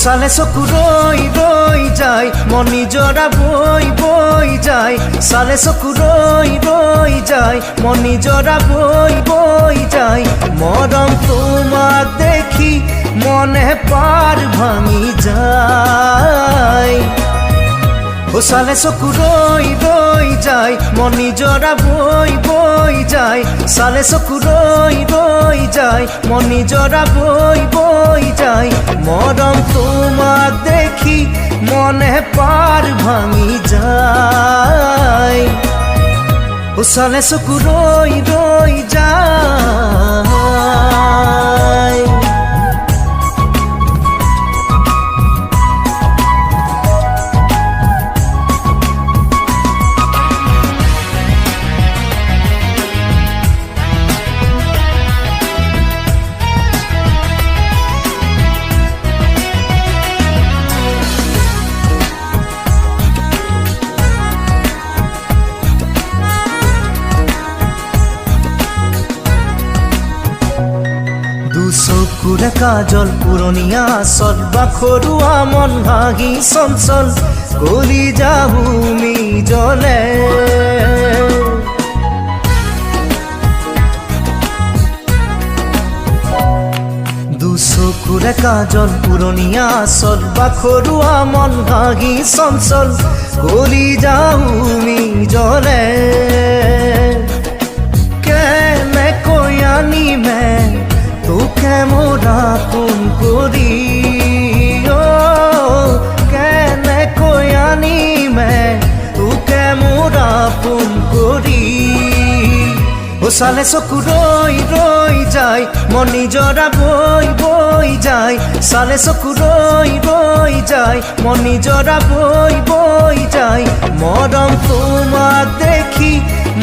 চালে চকু ৰৈ ৰৈ যায় মন নিজৰা বৈ বৈ যায় চালে চকু ৰৈ ৰৈ যায় মন নিজৰা বৈ বৈ যায় মৰম তোমাক দেখি মনে পাৰ ভাঙি যায় চালে চকু ৰৈ ৰৈ যায় মন নিজৰা বৈ বৈ যায় চালে চকু ৰৈ ৰৈ যায় মন নিজৰা বৈ বৈ যায় মৰম তোমাক দেখি মনে পাৰ ভাঙি যায় চালে চকু ৰৈ ৰৈ যায় চকুৰে কাজল পুৰণীয়া আচল বাখৰুৱা মন ভাগি চঞ্চল গলি যাহুমি জলে দুচকুৰে কাজল পুৰণীয়া আচল বাখৰুৱা মন ভাগি চঞ্চল গলি যাহুমি জলে কেনেকৈ আনিমে তোকে মোরা কোন করি কেনেকৈ আনিমে তোকে মোরা কোন করি চালে চকু ৰৈ ৰৈ যায় মন নিজৰা বৈ বৈ যায় চালে চকু ৰৈ ৰৈ যায় মন নিজৰা বৈ বৈ যায় মৰম তোমাক দেখি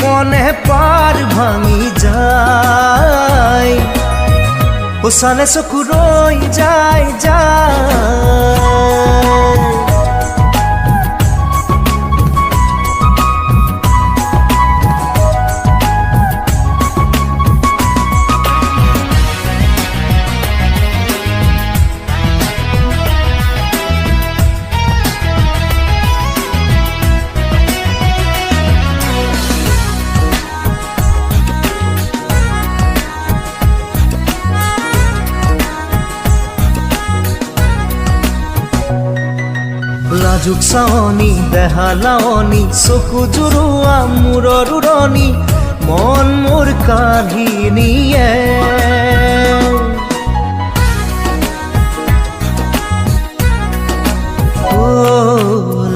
মনে পাৰ ভাঙি যায় চালে চকু ৰৈ যায় যায় লাজুক চাৱনি দেহা লাৱনি চকু জোৰোৱা মূৰৰ উৰণি মন মোৰ কাঢ়ি নিয়ে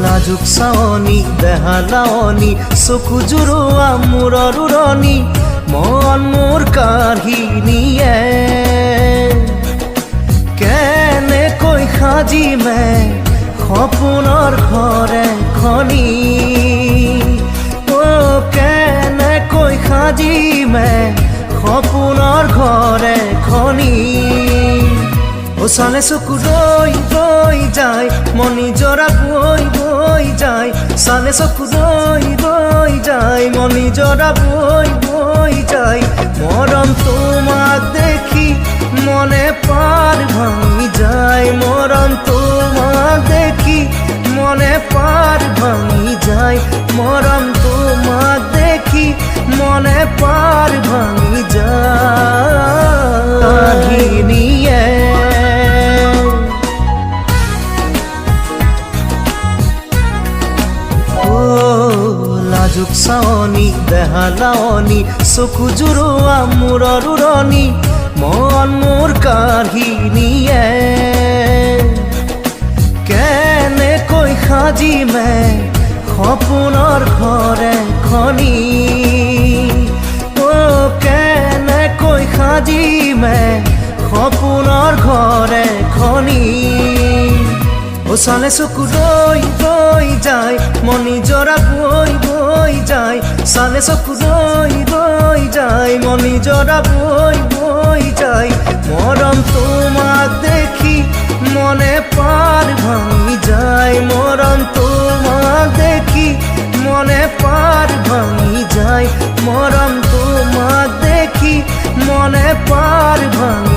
লাজুক চাৱনি দেহা লাৱনি চকু জোৰোৱা মূৰৰ উৰণি মন মোৰ কাঢ়ি নিয়ে কেনেকৈ সাজিমে সপোনৰ ঘৰ এখনি কেনেকৈ সাজিমে সপোনৰ ঘৰ এখনি চালে চকু ৰৈ ৰৈ যায় মন নিজৰা বৈ বৈ যায় চালে চকু ৰৈ ৰৈ যায় মন নিজৰা বৈ বৈ যায় মৰম তোমাক দেখি মনে পাৰ ভাঙি যায় মৰম তোমাক দেখি মনে পাৰ ভাঙি যায় মৰম তোমাক দেখি মনে পাৰ ভাঙি যায় নিয়ে লাজুক চাৱনি দেহা লাৱনি চকু জোৰোৱা মূৰৰ উৰণি মন মোৰ কাঢ়ি নিয়ে কেনেকৈ সাজিমে সপোনৰ ঘৰ এখনি কেনেকৈ সাজিমে সপোনৰ ঘৰ এখনি চালে চকু ৰৈ ৰৈ যায় মন নিজৰা বৈ বৈ যায় চালে চকু ৰৈ ৰৈ যায় মন নিজৰা বৈ বৈ যায় মৰম তোমাক দেখি মনে পাৰ ভাঙি যায় মৰম তোমাক দেখি মনে পাৰ ভাঙি যায় মৰম তোমাক দেখি মনে পাৰ ভাঙি